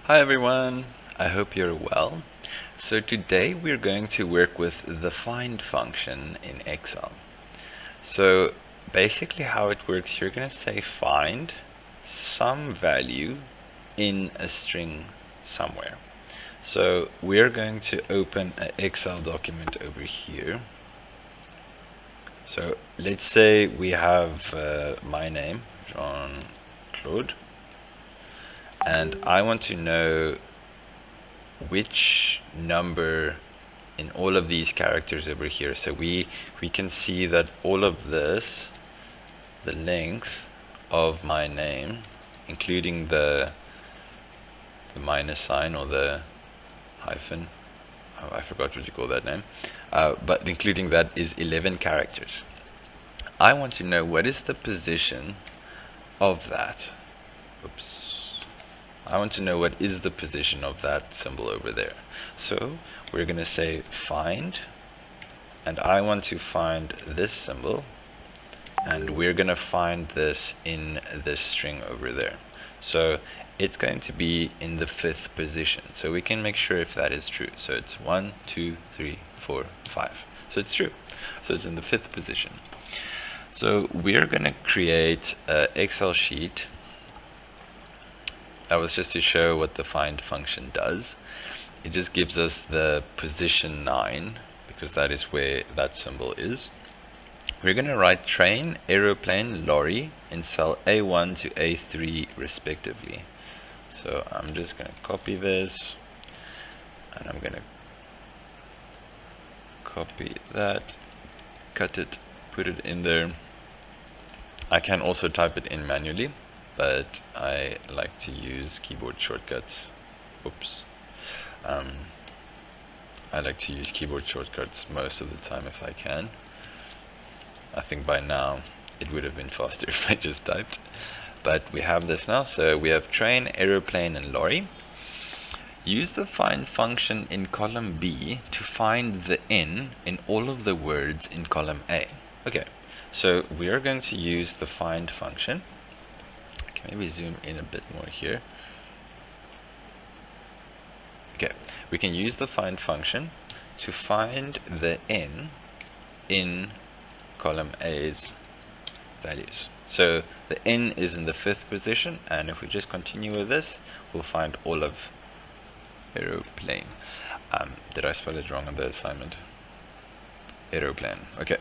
Hi everyone, I hope you're well. So today we're going to work with the find function in Excel. So basically how it works, you're going to say find some value in a string somewhere. So we're going to open an Excel document over here. So let's say we have my name, Jean-Claude, and I want to know which number in all of these characters over here. So we can see that all of this, the length of my name, including the minus sign or the hyphen, I forgot what you call that name, but including that is 11 characters. I want to know what is the position of that. Oops. I want to know what is the position of that symbol over there. So we're going to say find, and I want to find this symbol, and we're going to find this in this string over there. So it's going to be in the 5th position. So we can make sure if that is true. So it's 1, 2, 3, 4, 5. So it's true. So it's in the 5th position. So we're going to create an Excel sheet. That was just to show what the find function does. It just gives us the position 9 because that is where that symbol is. We're going to write train, aeroplane, lorry in cell A1 to A3 respectively. So I'm just going to copy this, and I'm going to copy that, cut it, put it in there. I can also type it in manually, but I like to use keyboard shortcuts. Oops. I like to use keyboard shortcuts most of the time if I can. I think by now it would have been faster if I just typed. But we have this now, so we have train, aeroplane, and lorry. Use the find function in column B to find the N in all of the words in column A. Okay, so we are going to use the find function. I can maybe zoom in a bit more here. Okay, we can use the find function to find the N in column A's values. So the N is in the 5th position, and if we just continue with this, we'll find all of aeroplane. Did I spell it wrong on the assignment? Aeroplane. Okay.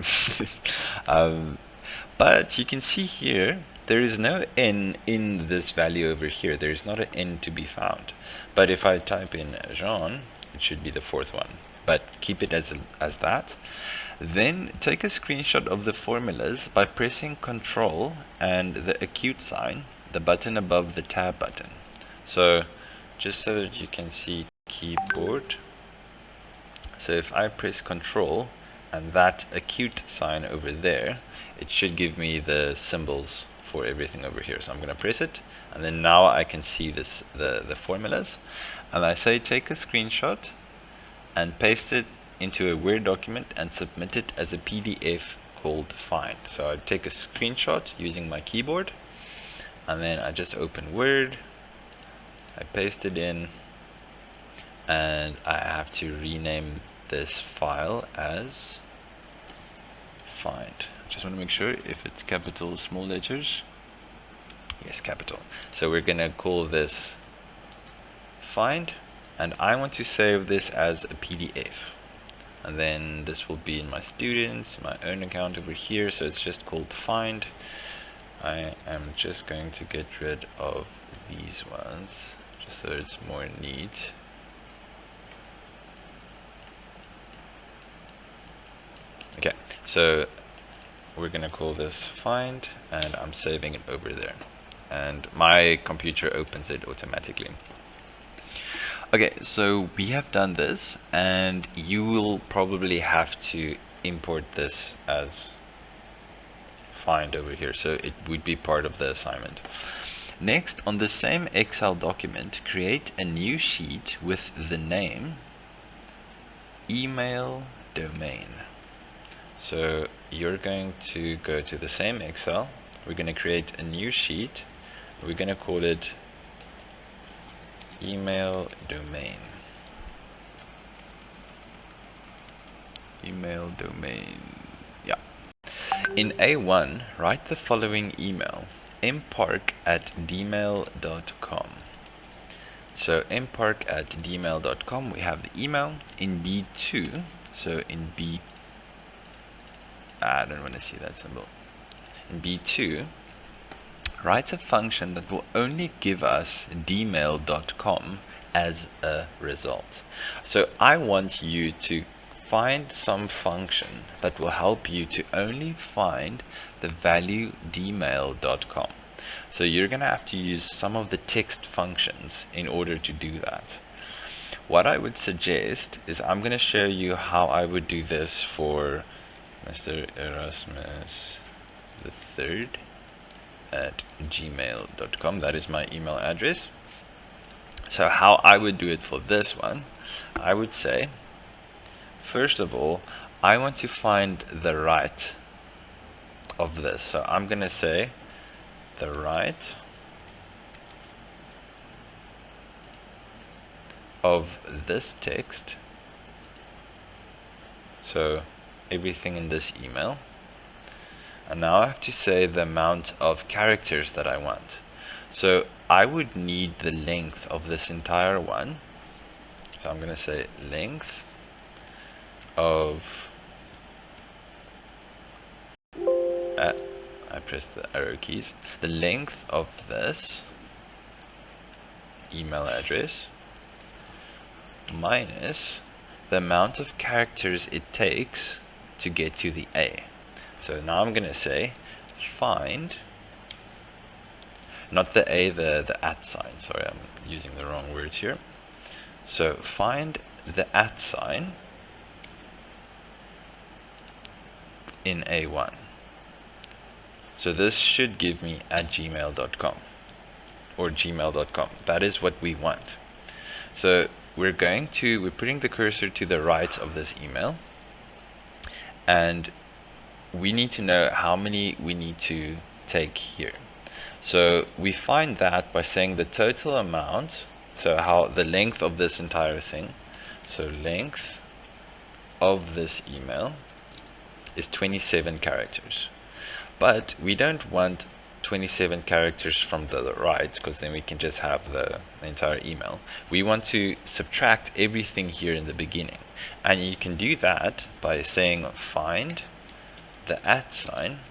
But you can see here there is no N in this value over here. There is not an N to be found. But if I type in Jean, it should be the 4th one. But keep it as that. Then take a screenshot of the formulas by pressing Control and the acute sign, the button above the tab button. So just so that you can see keyboard. So if I press Control and that acute sign over there, it should give me the symbols for everything over here. So I'm going to press it, and then now I can see this the formulas. And I say take a screenshot and paste it into a Word document and submit it as a PDF called find. So I take a screenshot using my keyboard, and then I just open Word, I paste it in, and I have to rename this file as find. I just want to make sure if it's capital or small letters. Yes, capital. So we're going to call this find, and I want to save this as a PDF. And then this will be in my students, my own account over here, so it's just called find. I am just going to get rid of these ones, just so it's more neat. Okay, so we're gonna call this find, and I'm saving it over there. And my computer opens it automatically. Okay, so we have done this, and you will probably have to import this as find over here, so it would be part of the assignment. Next, on the same Excel document, create a new sheet with the name email domain. So you're going to go to the same Excel, we're going to create a new sheet, we're going to call it email domain. Email domain. Yeah. In A1, write the following email: mpark@dmail.com. So mpark@dmail.com, we have the email. In B2, so in B, I don't want to see that symbol. In B2, write a function that will only give us dmail.com as a result. So I want you to find some function that will help you to only find the value dmail.com. So you're going to have to use some of the text functions in order to do that. What I would suggest is I'm going to show you how I would do this for Mr. Erasmus III at gmail.com. That is my email address. So how I would do it for this one, I would say, first of all, I want to find the right of this. So I'm going to say the right of this text. So everything in this email. And now I have to say the amount of characters that I want. So I would need the length of this entire one. So I'm going to say length of, I pressed the arrow keys, the length of this email address minus the amount of characters it takes to get to the A. So now I'm going to say find, not the A, the @ sign. Sorry, I'm using the wrong words here. So find the @ sign in A1. So this should give me at gmail.com or gmail.com. That is what we want. So we're putting the cursor to the right of this email, and we need to know how many we need to take here. So we find that by saying the total amount, so how the length of this entire thing, so length of this email is 27 characters. But we don't want 27 characters from the right, because then we can just have the entire email. We want to subtract everything here in the beginning, and you can do that by saying find the @ sign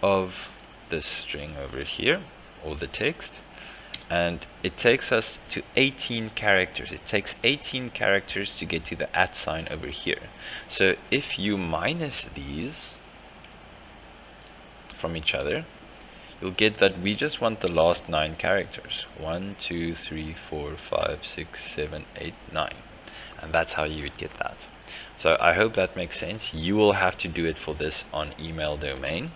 of this string over here, or the text, and it takes us to 18 characters. It takes 18 characters to get to the @ sign over here. So if you minus these from each other, you'll get that we just want the last 9 characters. 1, 2, 3, 4, 5, 6, 7, 8, 9. And that's how you would get that. So I hope that makes sense. You will have to do it for this on email domain.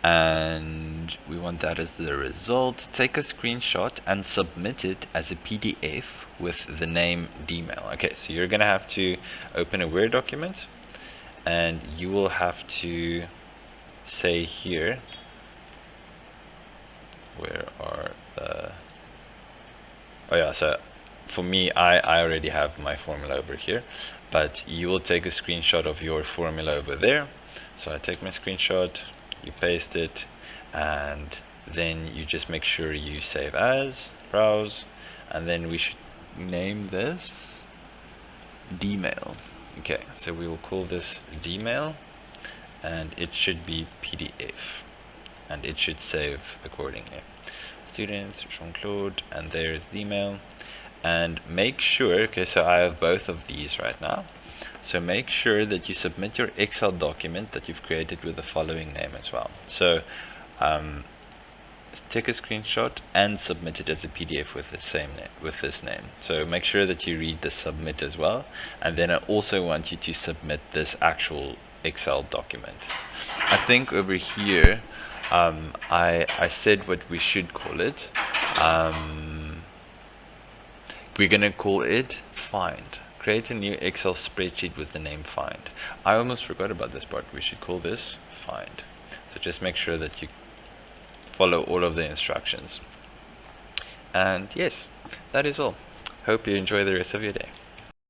And we want that as the result. Take a screenshot and submit it as a PDF with the name dmail. Okay, so you're going to have to open a Word document, and you will have to say here, where are the, oh yeah, so for me, I already have my formula over here, but you will take a screenshot of your formula over there. So I take my screenshot, you paste it, and then you just make sure you save as, browse, and then we should name this dmail. Okay, so we will call this dmail, and it should be PDF, and it should save accordingly. Students, Jean-Claude, and there's the email. And make sure, okay, so I have both of these right now, so make sure that you submit your Excel document that you've created with the following name as well. So take a screenshot and submit it as a PDF with the same name, with this name. So make sure that you read the submit as well, and then I also want you to submit this actual Excel document. I think over here I said what we should call it. We're gonna call it find. Create a new Excel spreadsheet with the name find. I almost forgot about this part. We should call this find. So just make sure that you follow all of the instructions. And yes, that is all. Hope you enjoy the rest of your day.